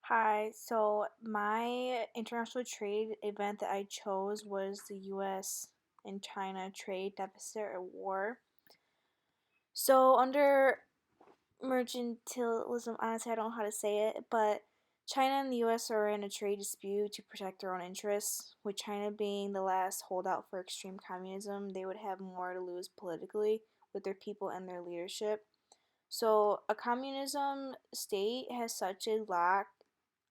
Hi, so my international trade event that I chose was the US and China trade deficit or war. So, under mercantilism, honestly, I don't know how to say it, but China and the US are in a trade dispute to protect their own interests. With China being the last holdout for extreme communism, they would have more to lose politically with their people and their leadership. So, a communism state has such a lock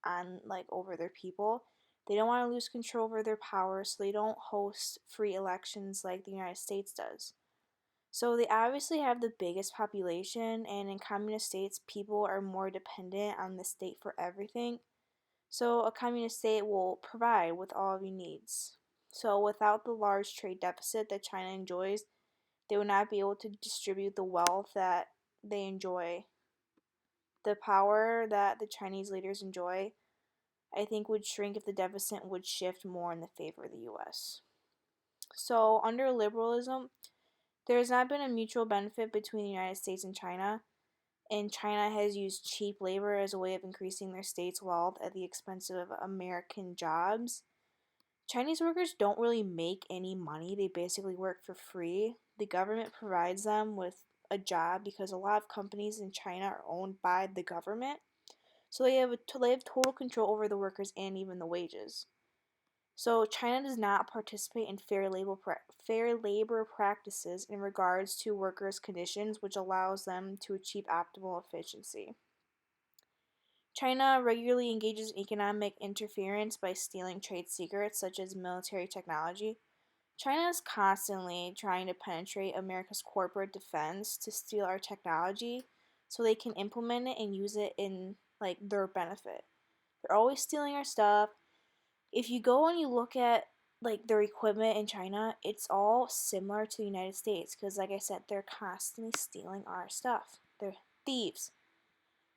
on over their people. They don't want to lose control over their power, so they don't host free elections like the United States does. So they obviously have the biggest population, and in communist states, people are more dependent on the state for everything. So a communist state will provide with all of your needs. So without the large trade deficit that China enjoys, they would not be able to distribute the wealth that they enjoy. The power that the Chinese leaders enjoy, I think, would shrink if the deficit would shift more in the favor of the US. So, under liberalism, there has not been a mutual benefit between the United States and China has used cheap labor as a way of increasing their state's wealth at the expense of American jobs. Chinese workers don't really make any money, they basically work for free. The government provides them with a job because a lot of companies in China are owned by the government. So they have total control over the workers and even the wages. So China does not participate in fair labor practices in regards to workers' conditions, which allows them to achieve optimal efficiency. China regularly engages in economic interference by stealing trade secrets such as military technology. China is constantly trying to penetrate America's corporate defense to steal our technology so they can implement it and use it in their benefit. They're always stealing our stuff. If you go and you look at their equipment in China, it's all similar to the United States because like I said, they're constantly stealing our stuff. They're thieves.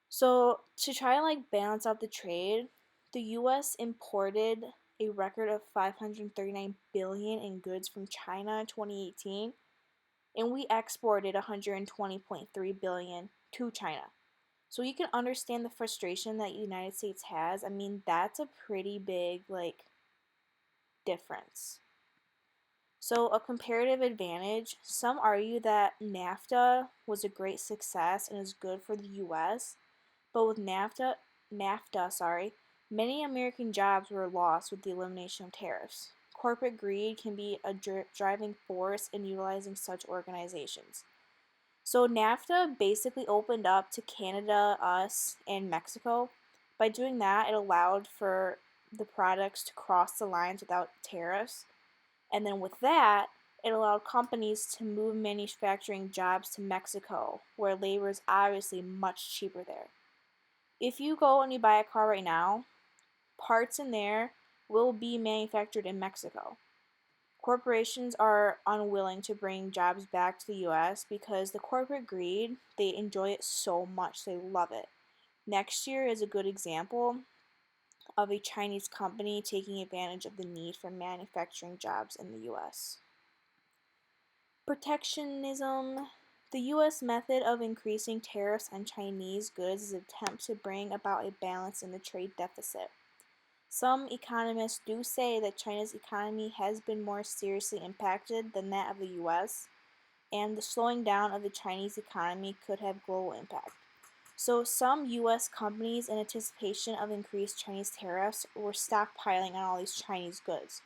So to try to balance out the trade, the US imported a record of 539 billion in goods from China in 2018 and we exported 120.3 billion to China. So you can understand the frustration that the United States has. I mean, that's a pretty big difference. So, a comparative advantage, some argue that NAFTA was a great success and is good for the US, but with NAFTA, many American jobs were lost with the elimination of tariffs. Corporate greed can be a driving force in utilizing such organizations. So, NAFTA basically opened up to Canada, us, and Mexico. By doing that, it allowed for the products to cross the lines without tariffs. And then with that, it allowed companies to move manufacturing jobs to Mexico, where labor is obviously much cheaper there. If you go and you buy a car right now, parts in there will be manufactured in Mexico. Corporations are unwilling to bring jobs back to the US because the corporate greed, they enjoy it so much, they love it. Next year is a good example of a Chinese company taking advantage of the need for manufacturing jobs in the US. Protectionism. The US method of increasing tariffs on Chinese goods is an attempt to bring about a balance in the trade deficit. Some economists do say that China's economy has been more seriously impacted than that of the US, and the slowing down of the Chinese economy could have global impact. So, some US companies, in anticipation of increased Chinese tariffs, were stockpiling on all these Chinese goods.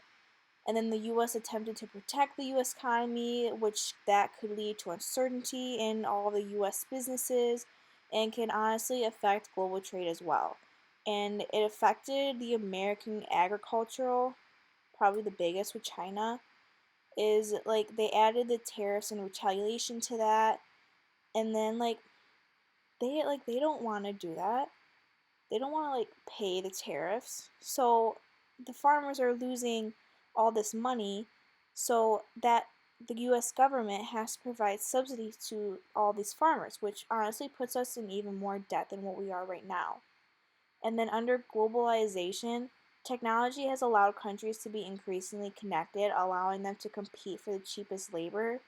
And then the US attempted to protect the US economy, which that could lead to uncertainty in all the US businesses and can honestly affect global trade as well. And it affected the American agricultural, probably the biggest with China, is they added the tariffs and retaliation to that. And then they don't want to do that. They don't want to pay the tariffs. So the farmers are losing all this money so that the US government has to provide subsidies to all these farmers, which honestly puts us in even more debt than what we are right now. And then under globalization, technology has allowed countries to be increasingly connected, allowing them to compete for the cheapest labor.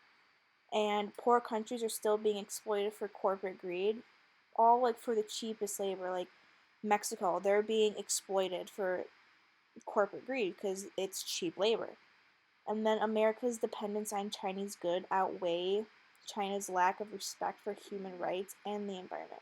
And poor countries are still being exploited for corporate greed, all for the cheapest labor. Mexico, they're being exploited for corporate greed because it's cheap labor. And then America's dependence on Chinese good outweigh China's lack of respect for human rights and the environment.